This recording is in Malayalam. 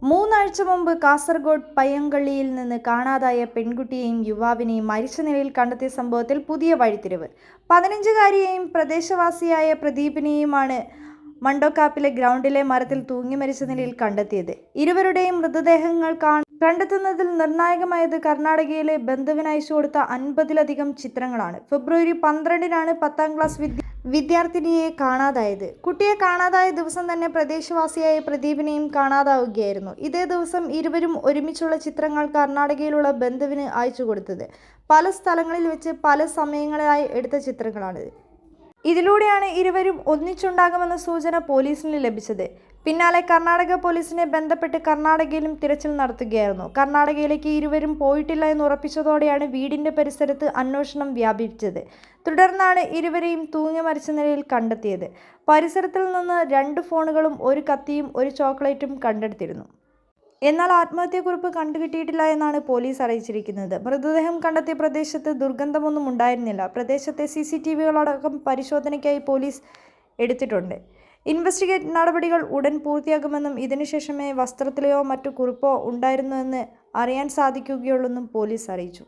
മൂന്നാഴ്ച മുമ്പ് കാസർഗോഡ് പയ്യങ്കള്ളിയിൽ നിന്ന് കാണാതായ പെൺകുട്ടിയെയും യുവാവിനെയും മരിച്ച നിലയിൽ കണ്ടെത്തിയ സംഭവത്തിൽ പുതിയ വഴിത്തിരിവ്. 15-കാരിയെയും പ്രദേശവാസിയായ പ്രദീപിനെയുമാണ് മണ്ടോക്കാപ്പിലെ ഗ്രൗണ്ടിലെ മരത്തിൽ തൂങ്ങി മരിച്ച നിലയിൽ കണ്ടെത്തിയത്. ഇരുവരുടെയും മൃതദേഹങ്ങൾ കണ്ടെത്തുന്നതിൽ നിർണായകമായത് കർണാടകയിലെ ബന്ധുവിന് അയച്ചു കൊടുത്ത 50-ലധികം ചിത്രങ്ങളാണ്. ഫെബ്രുവരി 12-നാണ് 10ാം ക്ലാസ് വിദ്യാർത്ഥിനിയെ കാണാതായത്. കുട്ടിയെ കാണാതായ ദിവസം തന്നെ പ്രദേശവാസിയായ പ്രദീപിനെയും കാണാതാവുകയായിരുന്നു. ഇതേ ദിവസം ഇരുവരും ഒരുമിച്ചുള്ള ചിത്രങ്ങൾ കർണാടകയിലുള്ള ബന്ധുവിന് അയച്ചു കൊടുത്തത്. പല സ്ഥലങ്ങളിൽ വെച്ച് പല സമയങ്ങളിലായി എടുത്ത ചിത്രങ്ങളാണിത്. ഇതിലൂടെയാണ് ഇരുവരും ഒന്നിച്ചുണ്ടാകുമെന്ന സൂചന പോലീസിന് ലഭിച്ചത്. പിന്നാലെ കർണാടക പോലീസിനെ ബന്ധപ്പെട്ട് കർണാടകയിലും തിരച്ചിൽ നടത്തുകയായിരുന്നു. കർണാടകയിലേക്ക് ഇരുവരും പോയിട്ടില്ല എന്ന് ഉറപ്പിച്ചതോടെയാണ് വീടിന്റെ പരിസരത്ത് അന്വേഷണം വ്യാപിച്ചത്. തുടർന്നാണ് ഇരുവരെയും തൂങ്ങി മരിച്ച നിലയിൽ കണ്ടെത്തിയത്. പരിസരത്തിൽ നിന്ന് 2 ഫോണുകളും 1 കത്തിയും 1 ചോക്ലേറ്റും കണ്ടെടുത്തിരുന്നു. എന്നാൽ ആത്മഹത്യാക്കുറിപ്പ് കണ്ടുകിട്ടിയിട്ടില്ല എന്നാണ് പോലീസ് അറിയിച്ചിരിക്കുന്നത്. മൃതദേഹം കണ്ടെത്തിയ പ്രദേശത്ത് ദുർഗന്ധമൊന്നും ഉണ്ടായിരുന്നില്ല. പ്രദേശത്തെ CCTVകളടക്കം പരിശോധനയ്ക്കായി പോലീസ് എടുത്തിട്ടുണ്ട്. ഇൻവെസ്റ്റിഗേറ്റ് നടപടികൾ ഉടൻ പൂർത്തിയാക്കുമെന്നും ഇതിനുശേഷമേ വസ്ത്രത്തിലെയോ മറ്റു കുറിപ്പോ ഉണ്ടായിരുന്നുവെന്ന് അറിയാൻ സാധിക്കുകയുള്ളൂവെന്നും പോലീസ് അറിയിച്ചു.